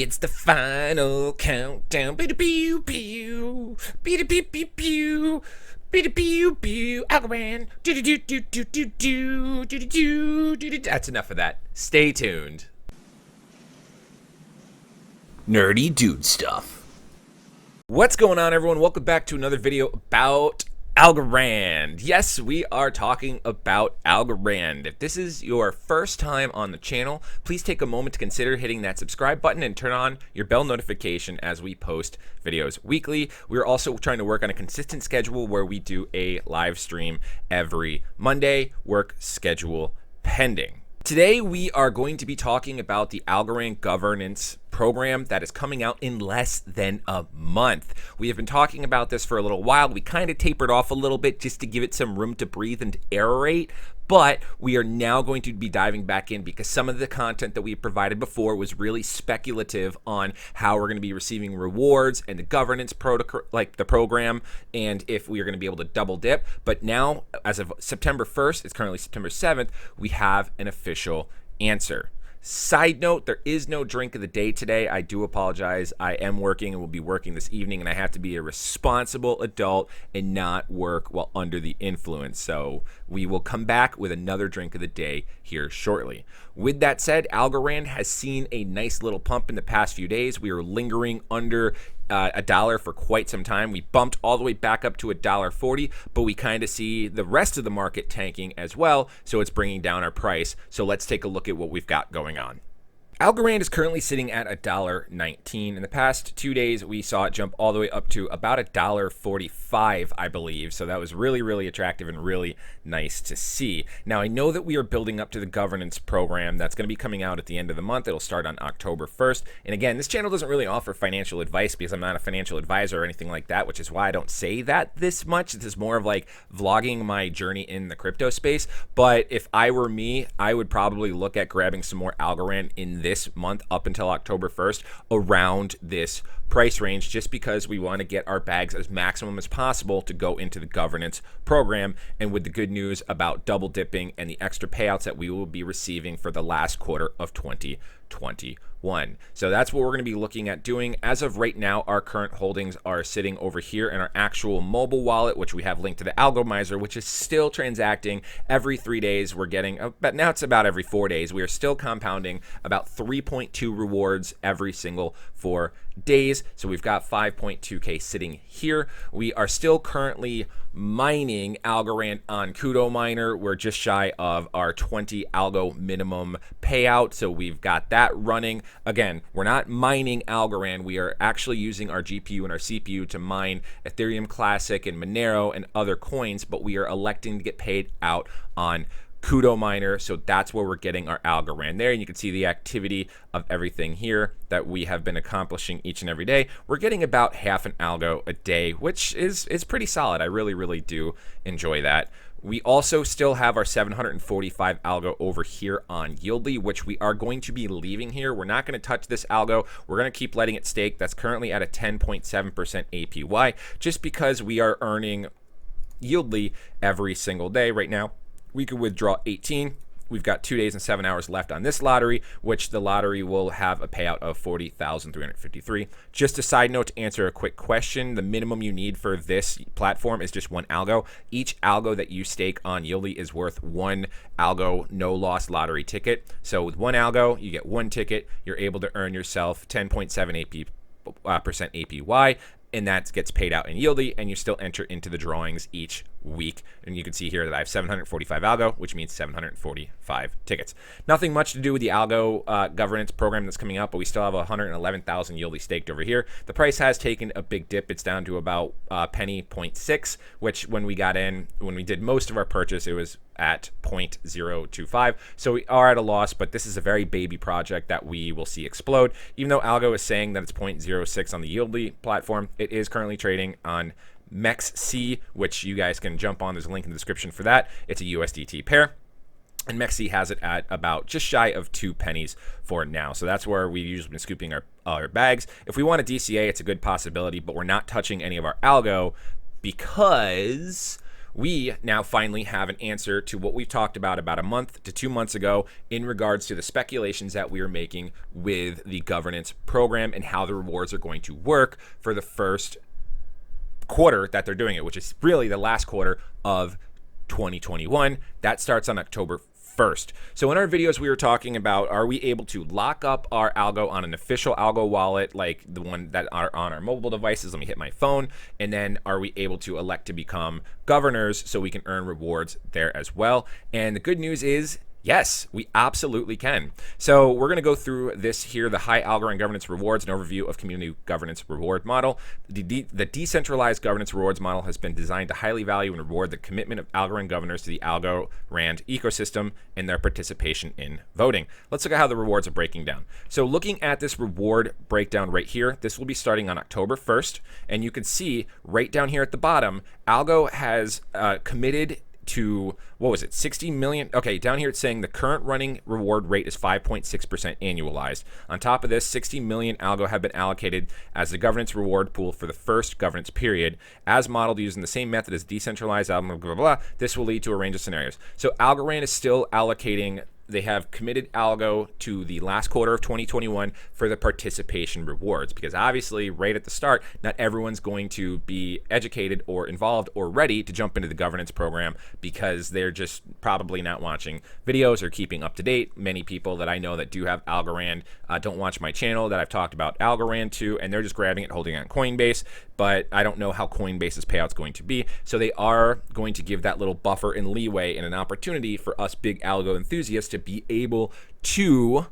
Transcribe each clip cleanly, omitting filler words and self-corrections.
It's the final countdown. Pew pew pew pew pew pew pew pew. Algorand. That's enough of that. Stay tuned. Nerdy dude stuff. What's going on, everyone? Welcome back to another video about Algorand. Yes, we are talking about Algorand. If this is your first time on the channel, please take a moment to consider hitting that subscribe button and turn on your bell notification as we post videos weekly. We're also trying to work on a consistent schedule where we do a live stream every Monday, work schedule pending. Today, we are going to be talking about the Algorand Governance Program that is coming out in less than a month. We have been talking about this for a little while. We kind of tapered off a little bit just to give it some room to breathe and aerate, but we are now going to be diving back in because some of the content that we provided before was really speculative on how we're going to be receiving rewards and the governance protocol, like the program, and if we are going to be able to double dip. But now, as of September 1st, it's currently September 7th, we have an official answer. Side note, there is no drink of the day today. I do apologize. I am working and will be working this evening, and I have to be a responsible adult and not work while under the influence. So we will come back with another drink of the day here shortly. With that said, Algorand has seen a nice little pump in the past few days. We are lingering under $1 for quite some time. We bumped all the way back up to $1.40, but we kind of see the rest of the market tanking as well, so it's bringing down our price. So let's take a look at what we've got going on. Algorand is currently sitting at $1.19. In the past 2 days, we saw it jump all the way up to about $1.45, I believe. So that was really, really attractive and really nice to see. Now, I know that we are building up to the governance program that's going to be coming out at the end of the month. It'll start on October 1st. And again, this channel doesn't really offer financial advice because I'm not a financial advisor or anything like that, which is why I don't say that this much. This is more of like vlogging my journey in the crypto space. But if I were me, I would probably look at grabbing some more Algorand in this month up until October 1st around this price range, just because we want to get our bags as maximum as possible to go into the governance program, and with the good news about double dipping and the extra payouts that we will be receiving for the last quarter of 2021. So that's what we're going to be looking at doing. As of right now, our current holdings are sitting over here in our actual mobile wallet, which we have linked to the Algo Miser, which is still transacting every 3 days. We're getting, but now it's about every 4 days. We are still compounding about 3.2 rewards every single 4 days. So we've got 5.2K sitting here. We are still currently mining Algorand on CudoMiner. We're just shy of our 20 Algo minimum payout. So we've got that running. Again, we're not mining Algorand. We are actually using our GPU and our CPU to mine Ethereum Classic and Monero and other coins, but we are electing to get paid out on CudoMiner, so that's where we're getting our Algorand there, and you can see the activity of everything here that we have been accomplishing each and every day. We're getting about half an algo a day, which is pretty solid. I really do enjoy that. We also still have our 745 algo over here on YLDY, which we are going to be leaving here. We're not going to touch this algo. We're going to keep letting it stake. That's currently at a 10.7% APY, just because we are earning YLDY every single day right now. We could withdraw 18. We've got 2 days and 7 hours left on this lottery, which the lottery will have a payout of 40,353. Just a side note to answer a quick question, the minimum you need for this platform is just 1 algo. Each algo that you stake on YLDY is worth 1 algo no loss lottery ticket. So with 1 algo, you get 1 ticket. You're able to earn yourself 10.7% APY. And that gets paid out in YLDY, and you still enter into the drawings each week. And you can see here that I have 745 algo, which means 745 tickets. Nothing much to do with the Algo governance program that's coming up, but we still have 111,000 YLDY staked over here. The price has taken a big dip. It's down to about penny 0.6, which when we got in, when we did most of our purchase, it was at 0.025. So we are at a loss, but this is a very baby project that we will see explode. Even though Algo is saying that it's 0.06 on the YLDY platform, it is currently trading on MEXC, which you guys can jump on. There's a link in the description for that. It's a USDT pair. And MEXC has it at about just shy of 2 pennies for now. So that's where we've usually been scooping our bags. If we want a DCA, it's a good possibility, but we're not touching any of our Algo because we now finally have an answer to what we've talked about a month to 2 months ago in regards to the speculations that we are making with the governance program and how the rewards are going to work for the first quarter that they're doing it, which is really the last quarter of 2021. That starts on October 1st. So in our videos, we were talking about, are we able to lock up our Algo on an official Algo wallet, like the one that are on our mobile devices? Let me hit my phone. And then are we able to elect to become governors so we can earn rewards there as well? And the good news is, yes, we absolutely can. So we're going to go through this here, the high Algorand governance rewards, an overview of community governance reward model. The decentralized governance rewards model has been designed to highly value and reward the commitment of Algorand governors to the Algorand ecosystem and their participation in voting. Let's look at how the rewards are breaking down. So looking at this reward breakdown right here, this will be starting on October 1st. And you can see right down here at the bottom, Algo has committed to, what was it, 60 million? Okay, down here it's saying the current running reward rate is 5.6% annualized. On top of this, 60 million Algo have been allocated as the governance reward pool for the first governance period. As modeled using the same method as decentralized blah, blah, blah. This will lead to a range of scenarios. So Algorand is still allocating, they have committed Algo to the last quarter of 2021 for the participation rewards, because obviously right at the start, not everyone's going to be educated or involved or ready to jump into the governance program because they're just probably not watching videos or keeping up to date. Many people that I know that do have Algorand don't watch my channel that I've talked about Algorand to, and they're just grabbing it, holding it on Coinbase, but I don't know how Coinbase's payout's going to be. So they are going to give that little buffer and leeway and an opportunity for us big Algo enthusiasts to be able to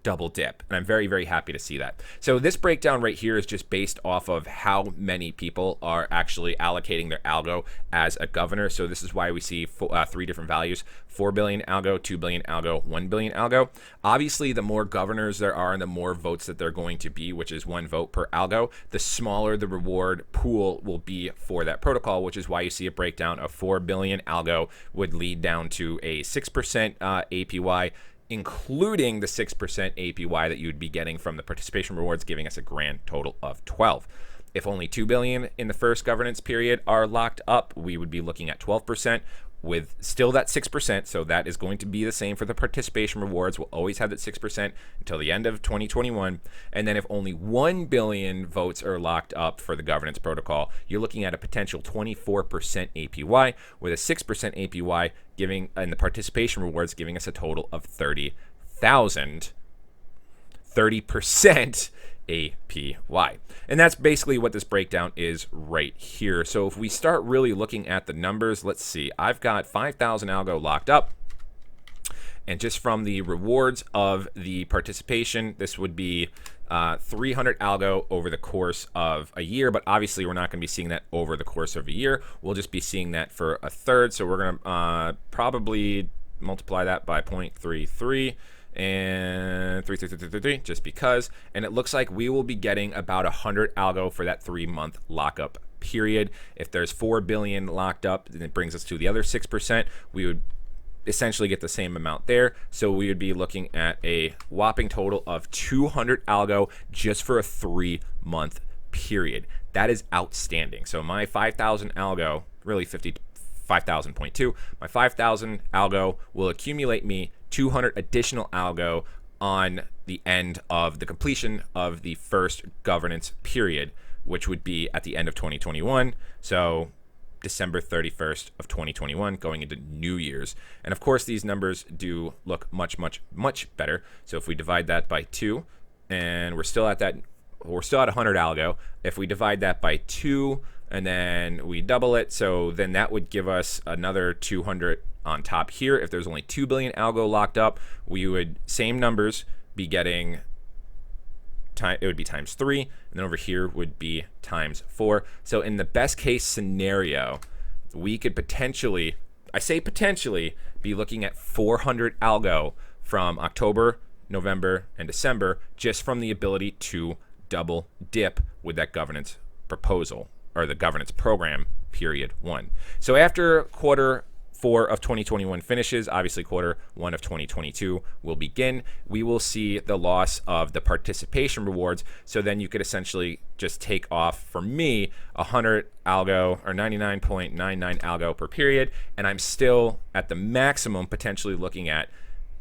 double dip. And I'm very, very happy to see that. So this breakdown right here is just based off of how many people are actually allocating their Algo as a governor. So this is why we see 3 different values: 4 billion Algo, 2 billion Algo, 1 billion Algo. Obviously, the more governors there are and the more votes that they're going to be, which is 1 vote per Algo, the smaller the reward pool will be for that protocol, which is why you see a breakdown of 4 billion Algo would lead down to a 6% APY, including the 6% APY that you would be getting from the participation rewards, giving us a grand total of 12. If only 2 billion in the first governance period are locked up, we would be looking at 12%, with still that 6%. So that is going to be the same for the participation rewards. We'll always have that 6% until the end of 2021. And then if only 1 billion votes are locked up for the governance protocol, you're looking at a potential 24% APY, with a 6% APY giving, and the participation rewards giving us a total of 30,000, 30% APY. And that's basically what this breakdown is right here. So if we start really looking at the numbers, let's see, I've got 5,000 Algo locked up. And just from the rewards of the participation, this would be 300 Algo over the course of a year. But obviously, we're not going to be seeing that over the course of a year. We'll just be seeing that for a third. So we're going to probably multiply that by 0.33. And 3 just because, and it looks like we will be getting about 100 Algo for that 3-month lockup period. If there's 4 billion locked up, then it brings us to the other 6%. We would essentially get the same amount there. So we would be looking at a whopping total of 200 Algo just for a 3-month period. That is outstanding. So my 5,000 Algo, really 5,000.2, my 5,000 Algo will accumulate me 200 additional Algo on the end of the completion of the first governance period, which would be at the end of 2021. So December 31st of 2021, going into New Year's. And of course, these numbers do look much, much, much better. So if we divide that by 2, and we're still at 100 Algo. If we divide that by 2, and then we double it, so then that would give us another 200 on top here. If there's only 2 billion Algo locked up, we would, same numbers, be getting, it would be times 3, and then over here would be times 4. So in the best case scenario, we could potentially, I say potentially, be looking at 400 Algo from October, November, and December, just from the ability to double dip with that governance proposal, or the governance program, period 1. So after quarter 4 of 2021 finishes, obviously quarter 1 of 2022 will begin, we will see the loss of the participation rewards. So then you could essentially just take off, for me, 100 algo or 99.99 algo per period, and I'm still at the maximum potentially looking at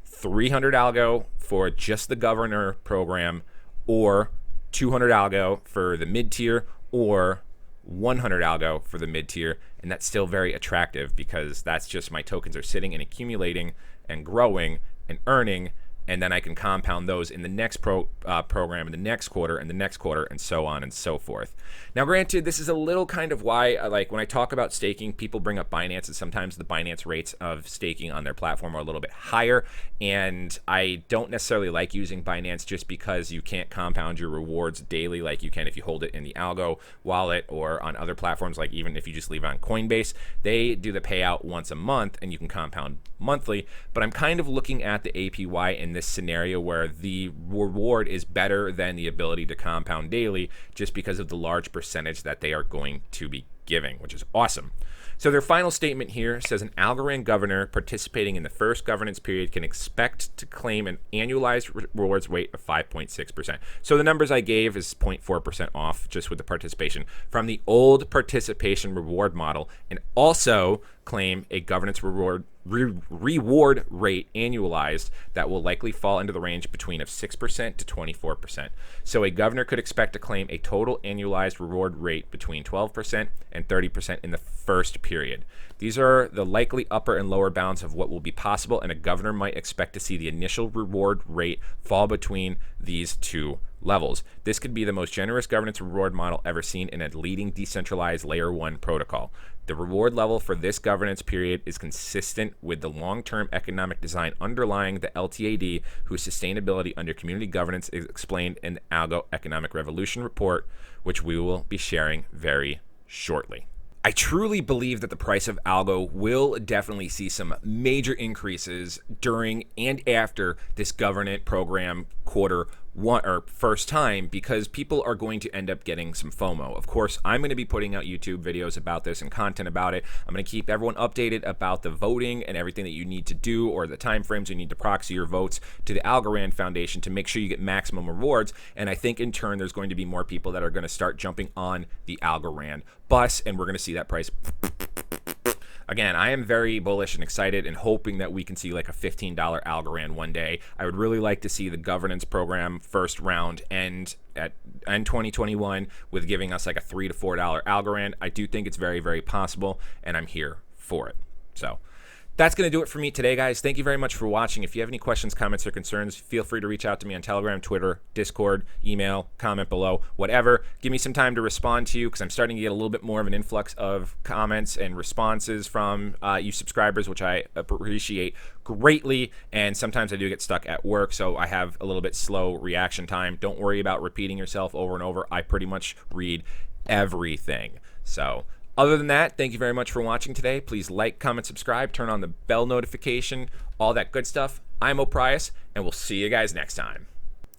300 algo for just the governor program, or 200 algo for the mid-tier, or 100 algo for the mid-tier. And that's still very attractive because that's just my tokens are sitting and accumulating and growing and earning, and then I can compound those in the next program, in the next quarter, and the next quarter, and so on and so forth. Now, granted, this is a little kind of why, like, when I talk about staking, people bring up Binance, and sometimes the Binance rates of staking on their platform are a little bit higher, and I don't necessarily like using Binance just because you can't compound your rewards daily like you can if you hold it in the Algo wallet or on other platforms, like even if you just leave it on Coinbase. They do the payout once a month, and you can compound monthly, but I'm kind of looking at the APY in this scenario where the reward is better than the ability to compound daily, just because of the large percentage that they are going to be giving, which is awesome. So their final statement here says an Algorand governor participating in the first governance period can expect to claim an annualized rewards rate of 5.6%. So the numbers I gave is 0.4% off just with the participation from the old participation reward model, and also claim a governance reward rate annualized that will likely fall into the range between of 6% to 24%. So a governor could expect to claim a total annualized reward rate between 12% and 30% in the first period. These are the likely upper and lower bounds of what will be possible, and a governor might expect to see the initial reward rate fall between these two levels. This could be the most generous governance reward model ever seen in a leading decentralized layer 1 protocol. The reward level for this governance period is consistent with the long-term economic design underlying the LTAD, whose sustainability under community governance is explained in the Algo Economic Revolution report, which we will be sharing very shortly. I truly believe that the price of Algo will definitely see some major increases during and after this governance program quarter one or first time, because people are going to end up getting some FOMO. Of course, I'm going to be putting out YouTube videos about this and content about it. I'm going to keep everyone updated about the voting and everything that you need to do, or the time frames you need to proxy your votes to the Algorand Foundation to make sure you get maximum rewards. And I think in turn there's going to be more people that are going to start jumping on the Algorand bus, and we're going to see that price. Again, I am very bullish and excited and hoping that we can see like a $15 Algorand one day. I would really like to see the governance program first round end 2021 with giving us like a $3 to $4 Algorand. I do think it's very, very possible, and I'm here for it. So that's going to do it for me today, guys. Thank you very much for watching. If you have any questions, comments, or concerns, feel free to reach out to me on Telegram, Twitter, Discord, email, comment below, whatever. Give me some time to respond to you, because I'm starting to get a little bit more of an influx of comments and responses from you subscribers, which I appreciate greatly. And sometimes I do get stuck at work, so I have a little bit slow reaction time. Don't worry about repeating yourself over and over. I pretty much read everything. So other than that, thank you very much for watching today. Please like, comment, subscribe, turn on the bell notification, all that good stuff. I'm O'Prius, and we'll see you guys next time.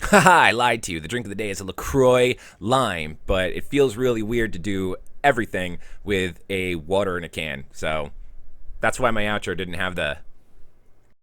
Haha, I lied to you. The drink of the day is a LaCroix lime, but it feels really weird to do everything with a water in a can. So that's why my outro didn't have the